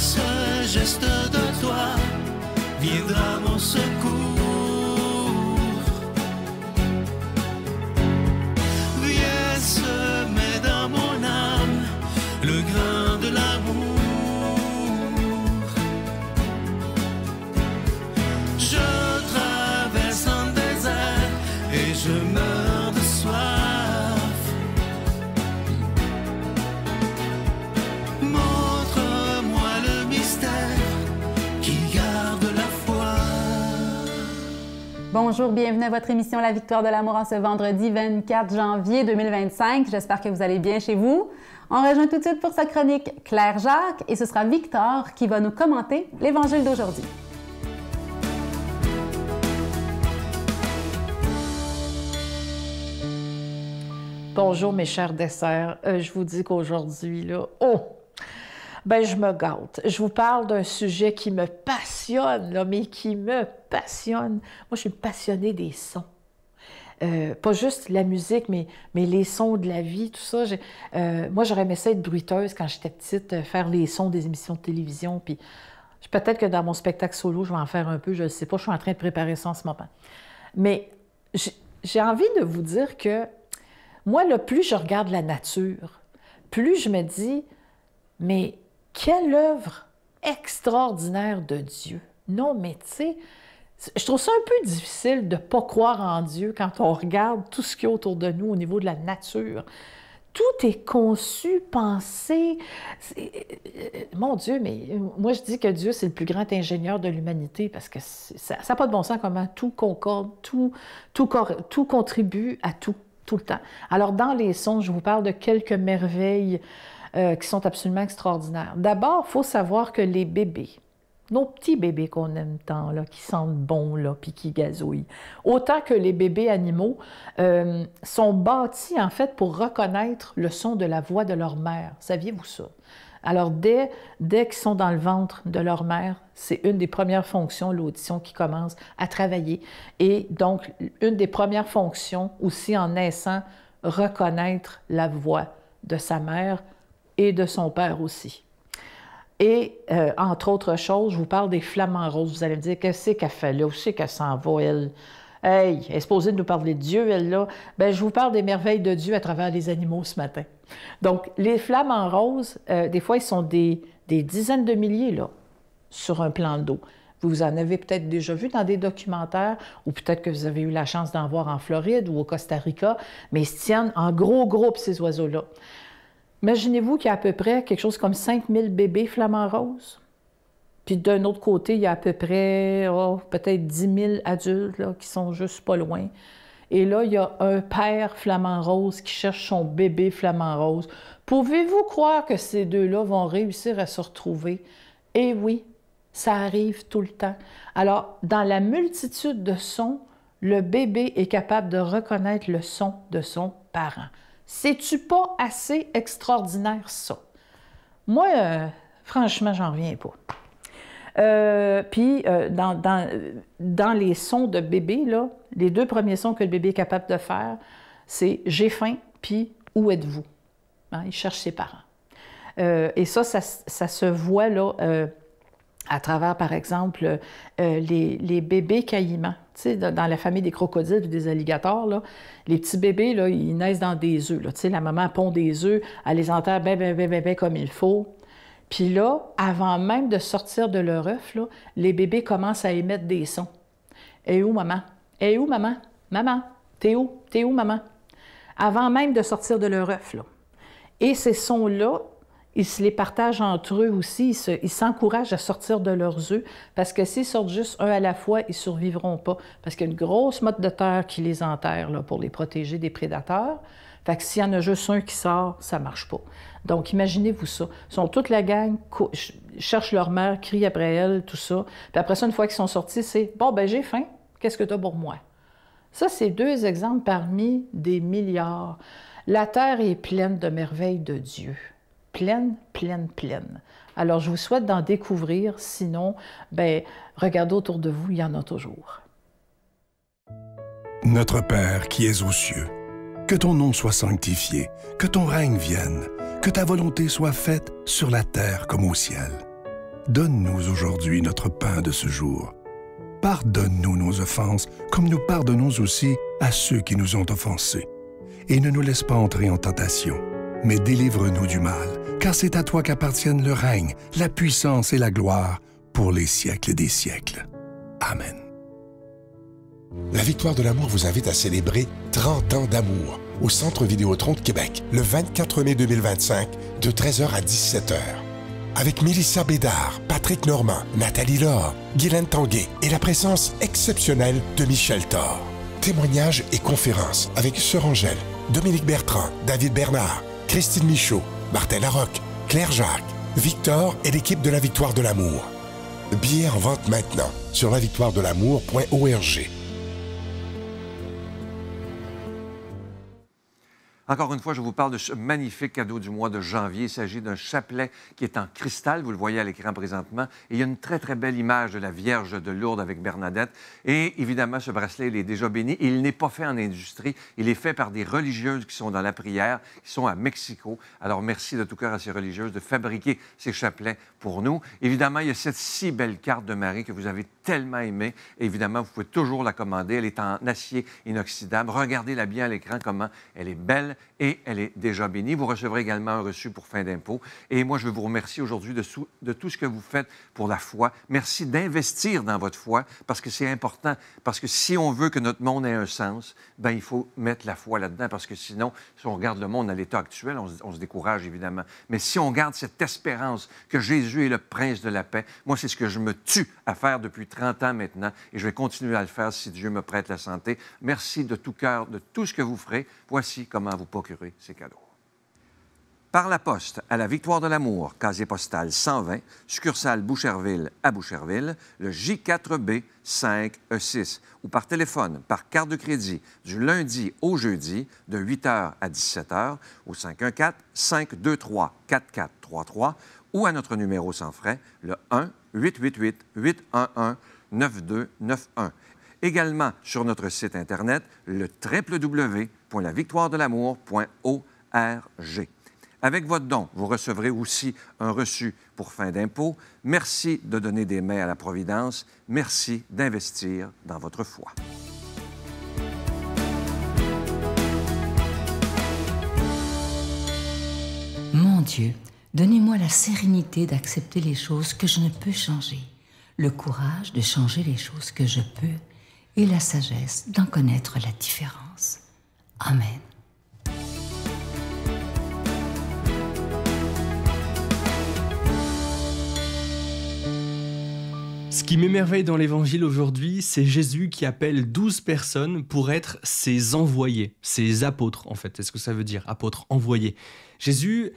ce geste de toi viendra mon secours. Viens semer dans mon âme le grain de l'amour. Je traverse un désert et je meurs de soif. Montre-moi le mystère qui garde la foi. Bonjour, bienvenue à votre émission La Victoire de l'amour en ce vendredi 24 janvier 2025. J'espère que vous allez bien chez vous. On rejoint tout de suite pour sa chronique Claire Jacques et ce sera Victor qui va nous commenter l'Évangile d'aujourd'hui. Bonjour mes chers desserts, je vous dis qu'aujourd'hui, là, je me gâte. Je vous parle d'un sujet qui me passionne, là, mais qui me passionne. Moi, je suis passionnée des sons. Pas juste la musique, mais les sons de la vie, tout ça. Moi, j'aurais aimé ça être bruiteuse quand j'étais petite, faire les sons des émissions de télévision, puis peut-être que dans mon spectacle solo, je vais en faire un peu, je ne sais pas, je suis en train de préparer ça en ce moment. Mais j'ai envie de vous dire que moi, là, plus je regarde la nature, plus je me dis, mais quelle œuvre extraordinaire de Dieu! Non, mais tu sais, je trouve ça un peu difficile de ne pas croire en Dieu quand on regarde tout ce qu'il y a autour de nous au niveau de la nature. Tout est conçu, pensé. Mon Dieu, mais moi, je dis que Dieu, c'est le plus grand ingénieur de l'humanité parce que ça n'a pas de bon sens comment tout concorde, tout contribue à tout le temps. Alors, dans les sons, je vous parle de quelques merveilles qui sont absolument extraordinaires. D'abord, il faut savoir que les bébés, nos petits bébés qu'on aime tant, là, qui sentent bon, là, puis qui gazouillent, autant que les bébés animaux, sont bâtis, en fait, pour reconnaître le son de la voix de leur mère. Saviez-vous ça? Alors, dès qu'ils sont dans le ventre de leur mère, c'est une des premières fonctions, l'audition, qui commence à travailler. Et donc, une des premières fonctions, aussi en naissant, reconnaître la voix de sa mère et de son père aussi. Et, entre autres choses, je vous parle des flamants roses. Vous allez me dire, qu'est-ce qu'elle fait là? Où c'est qu'elle s'en va, elle? Hey, elle est supposée de nous parler de Dieu, elle, là. Bien, je vous parle des merveilles de Dieu à travers les animaux ce matin. Donc, les flamants roses, des fois, ils sont des dizaines de milliers, là, sur un plan d'eau. Vous en avez peut-être déjà vu dans des documentaires, ou peut-être que vous avez eu la chance d'en voir en Floride ou au Costa Rica, mais ils se tiennent en gros groupes, ces oiseaux-là. Imaginez-vous qu'il y a à peu près quelque chose comme 5000 bébés flamants roses. Puis d'un autre côté, il y a à peu près peut-être 10 000 adultes là, qui sont juste pas loin. Et là, il y a un père flamant rose qui cherche son bébé flamant rose. Pouvez-vous croire que ces deux-là vont réussir à se retrouver? Eh oui, ça arrive tout le temps. Alors, dans la multitude de sons, le bébé est capable de reconnaître le son de son parent. C'est-tu pas assez extraordinaire, ça? Moi, franchement, j'en reviens pas. Dans les sons de bébé, là, les deux premiers sons que le bébé est capable de faire, c'est « j'ai faim » puis « où êtes-vous » hein, il cherche ses parents. Et ça se voit là, à travers, par exemple, les bébés caïmans. Tu sais, dans la famille des crocodiles ou des alligators, là, les petits bébés, là, ils naissent dans des œufs. Là. Tu sais, la maman pond des œufs, elle les enterre bien comme il faut. Puis là, avant même de sortir de leur œuf, là, les bébés commencent à émettre des sons. « Et où, maman? Et où, maman? Maman? T'es où? T'es où, maman? » Avant même de sortir de leur œuf, là. Et ces sons-là, ils se les partagent entre eux aussi. Ils s'encouragent à sortir de leurs œufs parce que s'ils sortent juste un à la fois, ils ne survivront pas. Parce qu'il y a une grosse motte de terre qui les enterre là, pour les protéger des prédateurs. Fait que s'il y en a juste un qui sort, ça ne marche pas. Donc, imaginez-vous ça. Ils sont toute la gang, cherchent leur mère, crient après elle, tout ça. Puis après ça, une fois qu'ils sont sortis, c'est « Bon, ben j'ai faim, qu'est-ce que tu as pour moi? » Ça, c'est deux exemples parmi des milliards. La terre est pleine de merveilles de Dieu. Pleine, pleine, pleine. Alors, je vous souhaite d'en découvrir. Sinon, ben, regardez autour de vous, il y en a toujours. Notre Père qui es aux cieux, que ton nom soit sanctifié, que ton règne vienne, que ta volonté soit faite sur la terre comme au ciel. donne-nous aujourd'hui notre pain de ce jour. Pardonne-nous nos offenses, comme nous pardonnons aussi à ceux qui nous ont offensés. Et ne nous laisse pas entrer en tentation, mais délivre-nous du mal, car c'est à toi qu'appartiennent le règne, la puissance et la gloire pour les siècles des siècles. Amen. La Victoire de l'amour vous invite à célébrer 30 ans d'amour au Centre Vidéotron de Québec, le 24 mai 2025, de 13h à 17h. Avec Mélissa Bédard, Patrick Normand, Nathalie Laure, Guylaine Tanguay et la présence exceptionnelle de Michel Thor. Témoignages et conférences avec Sœur Angèle, Dominique Bertrand, David Bernard, Christine Michaud, Martin Larocque, Claire Jacques, Victor et l'équipe de la Victoire de l'amour. Billets en vente maintenant sur lavictoiredelamour.org. Encore une fois, je vous parle de ce magnifique cadeau du mois de janvier. Il s'agit d'un chapelet qui est en cristal. Vous le voyez à l'écran présentement. Et il y a une très, très belle image de la Vierge de Lourdes avec Bernadette. Et évidemment, ce bracelet, il est déjà béni. Il n'est pas fait en industrie. Il est fait par des religieuses qui sont dans la prière, qui sont à Mexico. Alors, merci de tout cœur à ces religieuses de fabriquer ces chapelets pour nous. Évidemment, il y a cette si belle carte de Marie que vous avez tellement aimée. Et évidemment, vous pouvez toujours la commander. Elle est en acier inoxydable. Regardez-la bien à l'écran, comment elle est belle. Et elle est déjà bénie. Vous recevrez également un reçu pour fin d'impôt. Et moi, je veux vous remercier aujourd'hui de tout ce que vous faites pour la foi. Merci d'investir dans votre foi parce que c'est important. Parce que si on veut que notre monde ait un sens, bien, il faut mettre la foi là-dedans parce que sinon, si on regarde le monde à l'état actuel, on se décourage évidemment. Mais si on garde cette espérance que Jésus est le prince de la paix, moi, c'est ce que je me tue à faire depuis 30 ans maintenant et je vais continuer à le faire si Dieu me prête la santé. Merci de tout cœur de tout ce que vous ferez. Voici comment vous procurer ces cadeaux. Par la poste, à la Victoire de l'amour, casier postal 120, succursale Boucherville à Boucherville, le J4B 5E6, ou par téléphone, par carte de crédit, du lundi au jeudi, de 8h à 17h, au 514-523-4433, ou à notre numéro sans frais, le 1-888-811-9291. Également sur notre site Internet, le www.lavictoiredelamour.org. Avec votre don, vous recevrez aussi un reçu pour fin d'impôt. Merci de donner des mains à la Providence. Merci d'investir dans votre foi. Mon Dieu, donnez-moi la sérénité d'accepter les choses que je ne peux changer, le courage de changer les choses que je peux et la sagesse d'en connaître la différence. Amen. Ce qui m'émerveille dans l'Évangile aujourd'hui, c'est Jésus qui appelle 12 personnes pour être ses envoyés, ses apôtres en fait. C'est ce que ça veut dire, apôtres, envoyés. Jésus,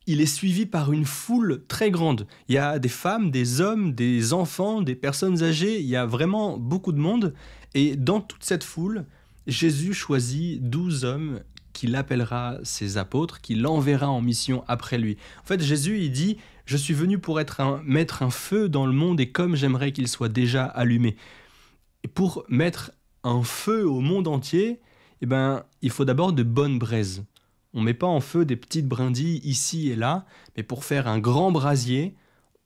il est suivi par une foule très grande. Il y a des femmes, des hommes, des enfants, des personnes âgées, il y a vraiment beaucoup de monde. Et dans toute cette foule, Jésus choisit 12 hommes qu'il appellera ses apôtres, qu'il enverra en mission après lui. En fait, Jésus, il dit « Je suis venu pour mettre un feu dans le monde et comme j'aimerais qu'il soit déjà allumé. » Et pour mettre un feu au monde entier, eh ben, il faut d'abord de bonnes braises. On ne met pas en feu des petites brindilles ici et là, mais pour faire un grand brasier,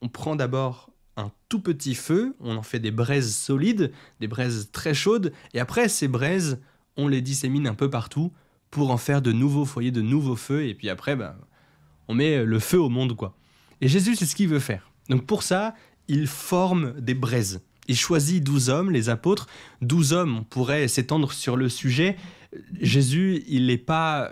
on prend d'abord un tout petit feu, on en fait des braises solides, des braises très chaudes, et après ces braises, on les dissémine un peu partout pour en faire de nouveaux foyers, de nouveaux feux, et puis après, on met le feu au monde, quoi. Et Jésus, c'est ce qu'il veut faire. Donc pour ça, il forme des braises. Il choisit 12 hommes, les apôtres. 12 hommes, on pourrait s'étendre sur le sujet. Jésus, il n'est pas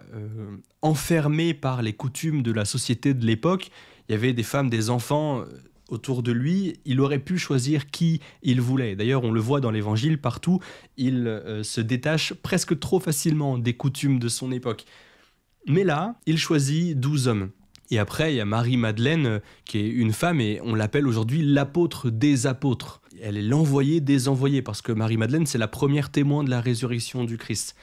enfermé par les coutumes de la société de l'époque. Il y avait des femmes, des enfants autour de lui. Il aurait pu choisir qui il voulait. D'ailleurs, on le voit dans l'Évangile, partout, il se détache presque trop facilement des coutumes de son époque. Mais là, il choisit 12 hommes. Et après, il y a Marie-Madeleine, qui est une femme, et on l'appelle aujourd'hui l'apôtre des apôtres. Elle est l'envoyée des envoyés, parce que Marie-Madeleine, c'est la première témoin de la résurrection du Christ.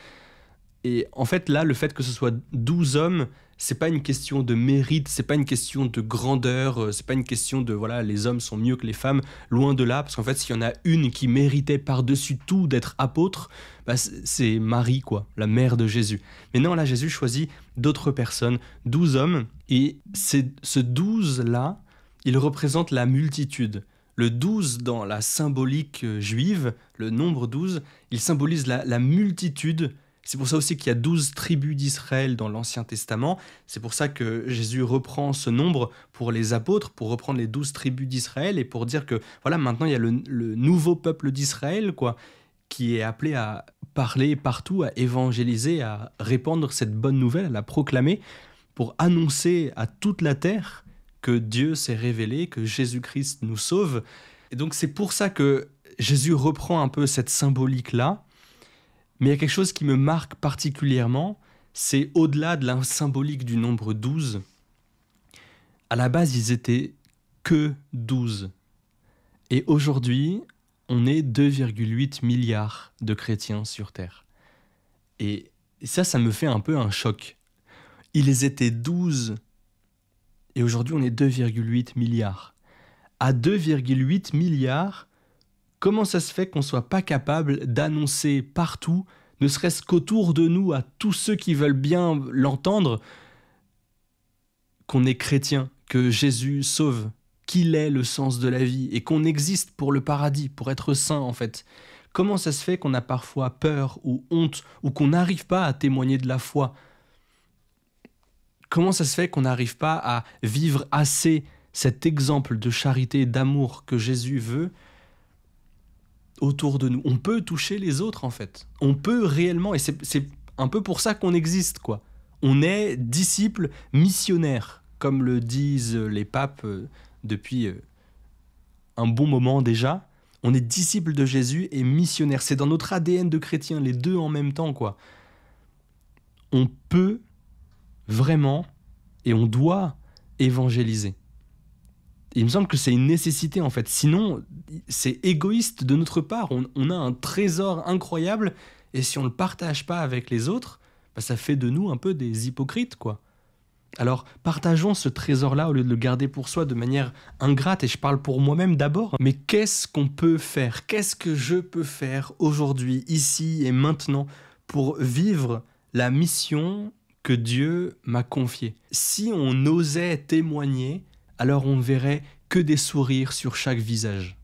Et en fait, là, le fait que ce soit 12 hommes, c'est pas une question de mérite, c'est pas une question de grandeur, c'est pas une question de, voilà, les hommes sont mieux que les femmes, loin de là, parce qu'en fait, s'il y en a une qui méritait par-dessus tout d'être apôtre, c'est Marie, quoi, la mère de Jésus. Mais non, là, Jésus choisit d'autres personnes, 12 hommes, et ce 12-là, il représente la multitude. Le 12 dans la symbolique juive, le nombre 12, il symbolise la multitude. C'est pour ça aussi qu'il y a 12 tribus d'Israël dans l'Ancien Testament. C'est pour ça que Jésus reprend ce nombre pour les apôtres, pour reprendre les 12 tribus d'Israël et pour dire que voilà, maintenant il y a le nouveau peuple d'Israël, quoi, qui est appelé à parler partout, à évangéliser, à répandre cette bonne nouvelle, à la proclamer, pour annoncer à toute la terre que Dieu s'est révélé, que Jésus-Christ nous sauve. Et donc c'est pour ça que Jésus reprend un peu cette symbolique-là. Mais il y a quelque chose qui me marque particulièrement, c'est au-delà de la symbolique du nombre 12. À la base, ils étaient que 12. Et aujourd'hui, on est 2,8 milliards de chrétiens sur Terre. Et ça me fait un peu un choc. Ils étaient 12, et aujourd'hui, on est 2,8 milliards. À 2,8 milliards, comment ça se fait qu'on ne soit pas capable d'annoncer partout, ne serait-ce qu'autour de nous, à tous ceux qui veulent bien l'entendre, qu'on est chrétien, que Jésus sauve, qu'il est le sens de la vie et qu'on existe pour le paradis, pour être saint en fait. Comment ça se fait qu'on a parfois peur ou honte ou qu'on n'arrive pas à témoigner de la foi? Comment ça se fait qu'on n'arrive pas à vivre assez cet exemple de charité et d'amour que Jésus veut autour de nous? On peut toucher les autres en fait. On peut réellement, et c'est un peu pour ça qu'on existe, quoi. On est disciples missionnaires, comme le disent les papes depuis un bon moment déjà. On est disciples de Jésus et missionnaires. C'est dans notre ADN de chrétien, les deux en même temps, quoi. On peut vraiment, et on doit évangéliser. Il me semble que c'est une nécessité en fait. Sinon, c'est égoïste de notre part. On a un trésor incroyable et si on ne le partage pas avec les autres, bah, ça fait de nous un peu des hypocrites, quoi. Alors, partageons ce trésor-là au lieu de le garder pour soi de manière ingrate, et je parle pour moi-même d'abord. Mais qu'est-ce qu'on peut faire? Qu'est-ce que je peux faire aujourd'hui, ici et maintenant, pour vivre la mission que Dieu m'a confiée? Si on osait témoigner, alors on ne verrait que des sourires sur chaque visage.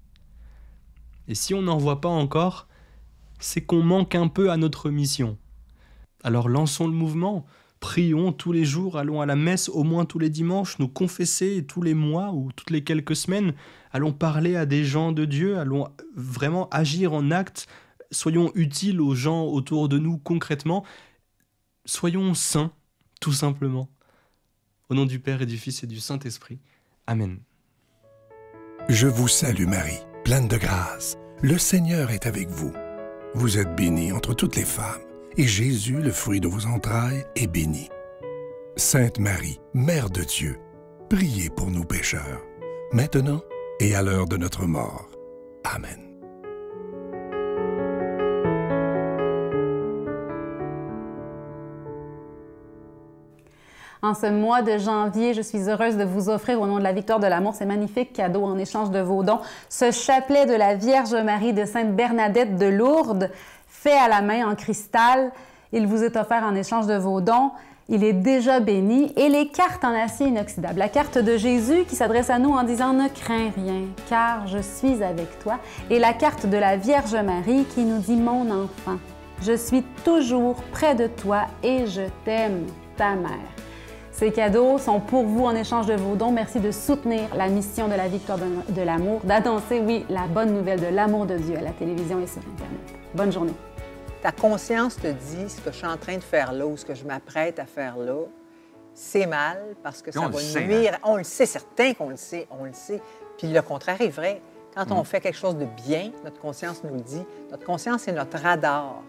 Et si on n'en voit pas encore, c'est qu'on manque un peu à notre mission. Alors lançons le mouvement, prions tous les jours, allons à la messe au moins tous les dimanches, nous confesser tous les mois ou toutes les quelques semaines, allons parler à des gens de Dieu, allons vraiment agir en actes, soyons utiles aux gens autour de nous concrètement, soyons saints, tout simplement. Au nom du Père et du Fils et du Saint-Esprit. Amen. Je vous salue Marie, pleine de grâce. Le Seigneur est avec vous. Vous êtes bénie entre toutes les femmes, et Jésus, le fruit de vos entrailles, est béni. Sainte Marie, Mère de Dieu, priez pour nous pécheurs, maintenant et à l'heure de notre mort. Amen. En ce mois de janvier, je suis heureuse de vous offrir au nom de la Victoire de l'amour ces magnifiques cadeaux en échange de vos dons. Ce chapelet de la Vierge Marie de Sainte Bernadette de Lourdes, fait à la main en cristal, il vous est offert en échange de vos dons. Il est déjà béni. Et les cartes en acier inoxydable. La carte de Jésus qui s'adresse à nous en disant « Ne crains rien, car je suis avec toi ». Et la carte de la Vierge Marie qui nous dit « Mon enfant, je suis toujours près de toi et je t'aime, ta mère ». Ces cadeaux sont pour vous en échange de vos dons. Merci de soutenir la mission de la Victoire de l'amour, d'annoncer, oui, la bonne nouvelle de l'amour de Dieu à la télévision et sur Internet. Bonne journée. Ta conscience te dit ce que je suis en train de faire là ou ce que je m'apprête à faire là, c'est mal parce que ça va nuire. On le sait, certain qu'on le sait, on le sait. Puis le contraire est vrai. Quand on fait quelque chose de bien, notre conscience nous le dit. Notre conscience, c'est notre radar.